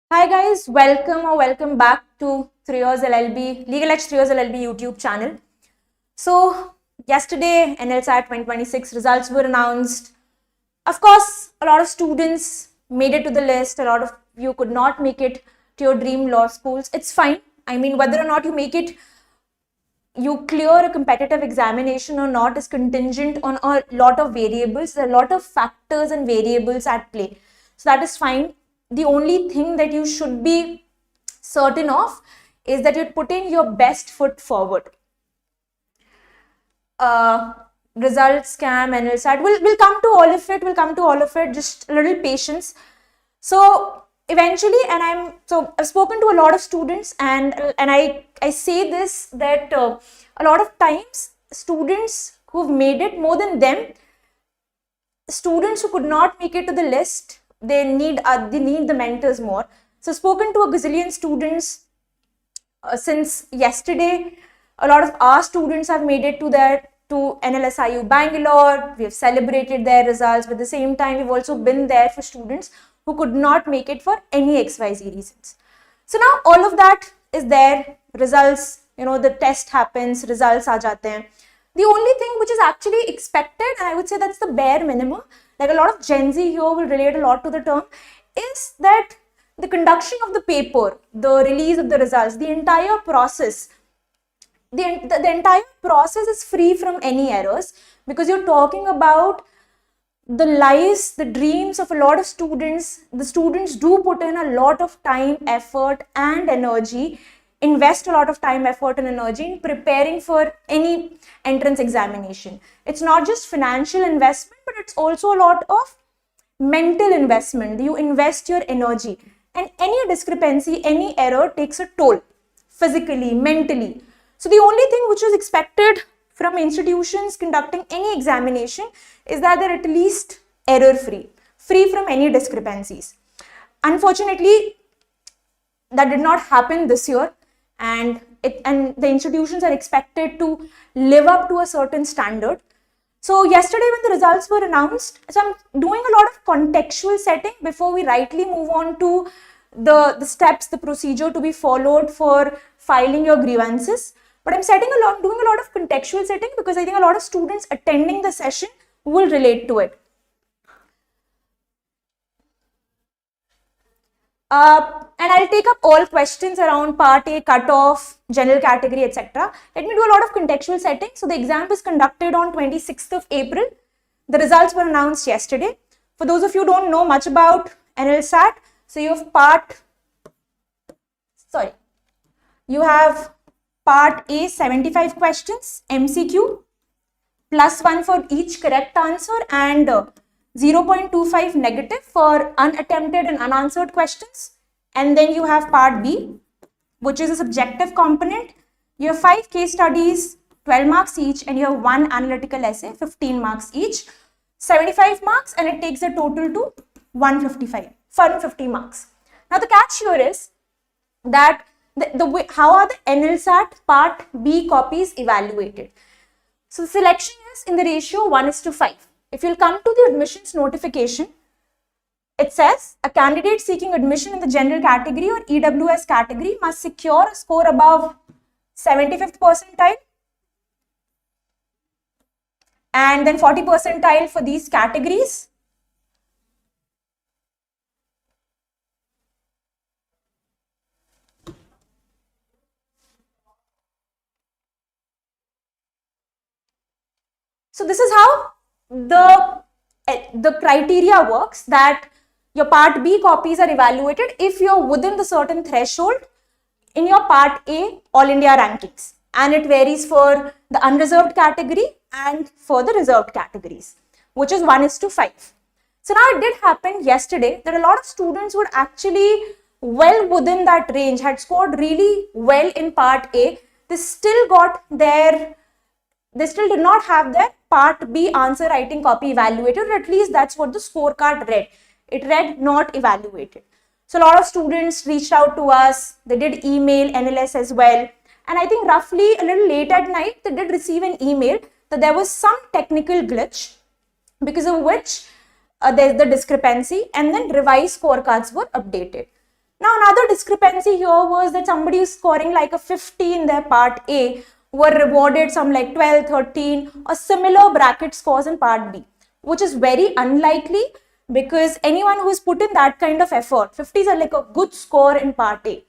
Hi guys, welcome back to Year LLB, LegalEdge Year LLB YouTube channel. So yesterday NLSAT 2026 results were announced. Of course, a lot of students made it to the list. A lot of you could not make it to your dream law schools. It's fine. I mean, whether or not you make it, you clear a competitive examination or not is contingent on a lot of variables. There are a lot of factors and variables at play. So that is fine. The only thing that you should be certain of is that you're putting your best foot forward. Results, scam, NLSAT, we'll come to all of it, just a little patience. So eventually, I've spoken to a lot of students and I say this, that a lot of times students who've made it more than them, students who could not make it to the list, they need the mentors more. So spoken to a gazillion students since yesterday. A lot of our students have made it to NLSIU Bangalore. We have celebrated their results, but at the same time we've also been there for students who could not make it for any XYZ reasons. So now all of that is there. Results, the test happens, results aa jate hain. The only thing which is actually expected, and I would say that's the bare minimum, like a lot of Gen Z here will relate a lot to the term, is that the conduction of the paper, the release of the results, the entire process, the entire process is free from any errors, because you're talking about the lives, the dreams of a lot of students. The students do put in a lot of time, effort and energy, invest a lot of time, effort and energy in preparing for any entrance examination. It's not just financial investment, but it's also a lot of mental investment. You invest your energy, and any discrepancy, any error takes a toll physically, mentally. So the only thing which is expected from institutions conducting any examination is that they're at least error-free, free from any discrepancies. Unfortunately, that did not happen this year, and the institutions are expected to live up to a certain standard. So yesterday when the results were announced, so I'm doing a lot of contextual setting before we rightly move on to the steps, the procedure to be followed for filing your grievances. But I'm doing a lot of contextual setting because I think a lot of students attending the session will relate to it. And I'll take up all questions around Part A, cutoff, general category, etc. Let me do a lot of contextual setting. So the exam was conducted on 26th of April. The results were announced yesterday. For those of you who don't know much about NLSAT, so you have Part A 75 questions, MCQ, +1 for each correct answer, and 0.25 negative for unattempted and unanswered questions. And then you have Part B, which is a subjective component. You have 5 case studies, 12 marks each, and you have 1 analytical essay, 15 marks each, 75 marks, and it takes a total to 150 marks. Now the catch here is that how are the NLSAT Part B copies evaluated? So the selection is in the ratio 1:5. If you'll come to the admissions notification, it says a candidate seeking admission in the general category or EWS category must secure a score above 75th percentile and then 40 percentile for these categories. So this is how the criteria works, that your Part B copies are evaluated if you're within the certain threshold in your Part A All India rankings, and it varies for the unreserved category and for the reserved categories, which is 1:5. So now it did happen yesterday that a lot of students were actually well within that range, had scored really well in Part A. They still did not have their Part B answer writing copy evaluated, or at least that's what the scorecard read. It read not evaluated. So a lot of students reached out to us. They did email NLS as well. And I think roughly a little late at night, they did receive an email that there was some technical glitch because of which there's the discrepancy, and then revised scorecards were updated. Now, another discrepancy here was that somebody is scoring like a 50 in their part A were rewarded some like 12, 13 or similar bracket scores in part B, which is very unlikely because anyone who has put in that kind of effort, 50s are like a good score in part A,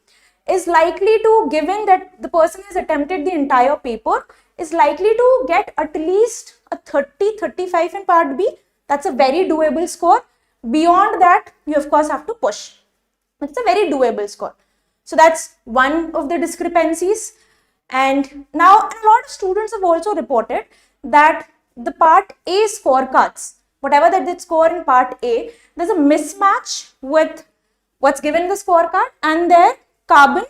is likely to, given that the person has attempted the entire paper, is likely to get at least a 30, 35 in part B. That's a very doable score. Beyond that, you of course have to push. It's a very doable score. So that's one of the discrepancies. And now a lot of students have also reported that the part A scorecards, whatever that they score in part A, there's a mismatch with what's given in the scorecard and their carbon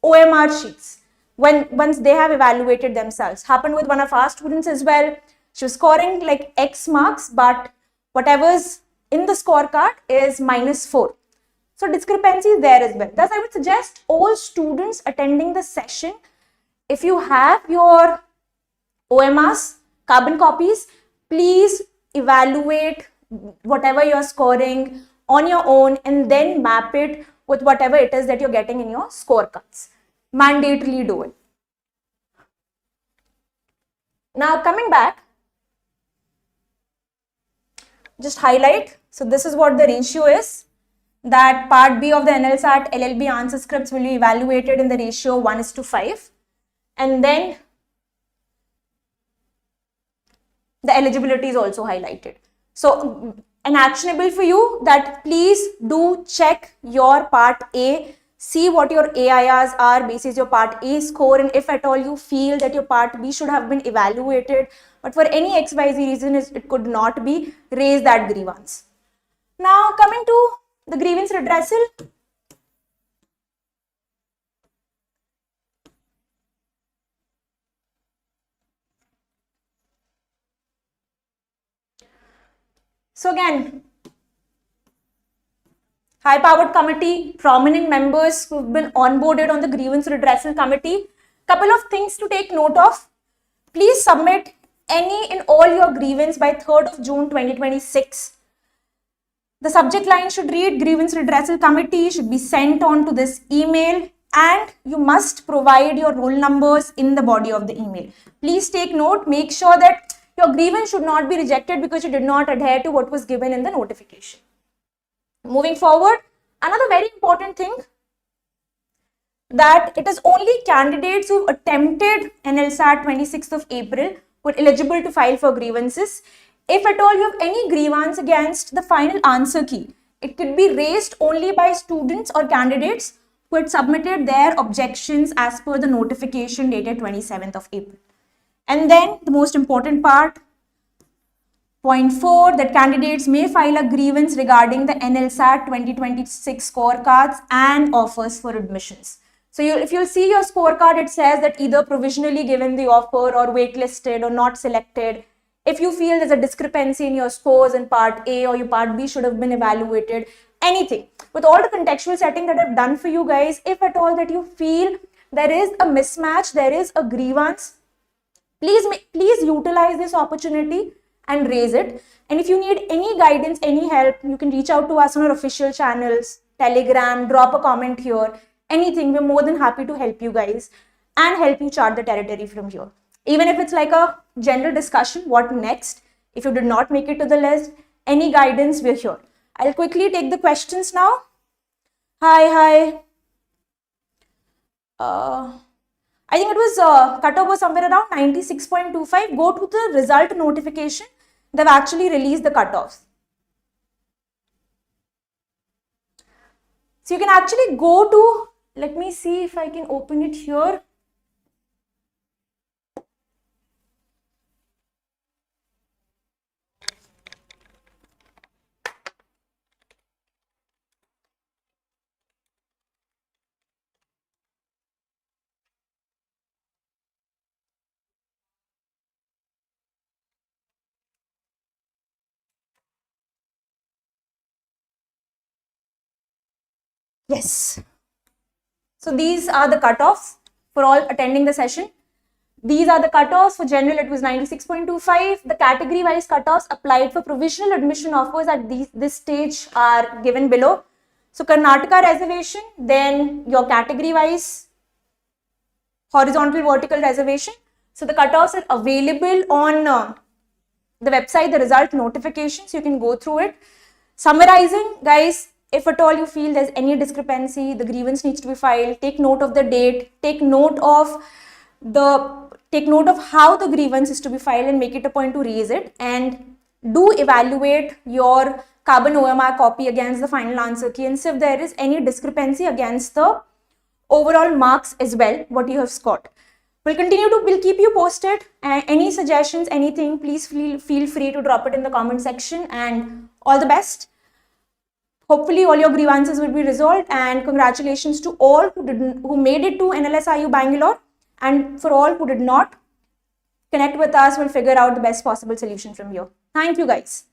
OMR sheets once they have evaluated themselves. Happened with one of our students as well. She was scoring like X marks, but whatever's in the scorecard is -4. So discrepancy is there as well. Thus, I would suggest all students attending the session, if you have your OMRs, carbon copies, please evaluate whatever you're scoring on your own and then map it with whatever it is that you're getting in your scorecards. Mandatorily do it. Now, coming back, just highlight. So this is what the ratio is. That part B of the NLSAT LLB answer scripts will be evaluated in the ratio 1:5. And then the eligibility is also highlighted. So an actionable for you that please do check your part A, see what your AIRs are basis your part A score, and if at all you feel that your part B should have been evaluated, but for any XYZ reason it could not be, raise that grievance. Now coming to the grievance redressal. So again, high-powered committee, prominent members who've been onboarded on the grievance redressal committee. Couple of things to take note of. Please submit any and all your grievance by 3rd of June 2026. The subject line should read Grievance Redressal Committee, should be sent on to this email, and you must provide your roll numbers in the body of the email. Please take note, make sure that your grievance should not be rejected because you did not adhere to what was given in the notification. Moving forward, another very important thing, that it is only candidates who attempted NLSAT 26th of April who are eligible to file for grievances. If at all you have any grievance against the final answer key, it could be raised only by students or candidates who had submitted their objections as per the notification dated 27th of April. And then the most important part, point 4, that candidates may file a grievance regarding the NLSAT 2026 scorecards and offers for admissions. So if you'll see your scorecard, it says that either provisionally given the offer or waitlisted or not selected. If you feel there's a discrepancy in your scores in part A or your part B should have been evaluated, anything. With all the contextual setting that I've done for you guys, if at all that you feel there is a mismatch, there is a grievance, please utilize this opportunity and raise it. And if you need any guidance, any help, you can reach out to us on our official channels, Telegram, drop a comment here, anything. We're more than happy to help you guys and help you chart the territory from here. Even if it's like a general discussion, what next? If you did not make it to the list, any guidance, we're here. I'll quickly take the questions now. Hi. I think it was cutoff was somewhere around 96.25. Go to the result notification. They've actually released the cutoffs. So you can actually go to, let me see if I can open it here. Yes. So these are the cutoffs for all attending the session. These are the cutoffs. For general, it was 96.25. The category-wise cutoffs applied for provisional admission offers at this stage are given below. So Karnataka reservation, then your category wise, horizontal, vertical reservation. So the cutoffs are available on the website, the result notifications, you can go through it. Summarizing, guys, if at all you feel there's any discrepancy, the grievance needs to be filed, take note of the date, take note of how the grievance is to be filed and make it a point to raise it, and do evaluate your carbon OMR copy against the final answer key and see if there is any discrepancy against the overall marks as well, what you have scored. We'll keep you posted. Any suggestions, anything, please feel free to drop it in the comment section, and all the best. Hopefully all your grievances will be resolved, and congratulations to all who made it to NLSIU Bangalore, and for all who did not, connect with us, we'll figure out the best possible solution from here. Thank you guys.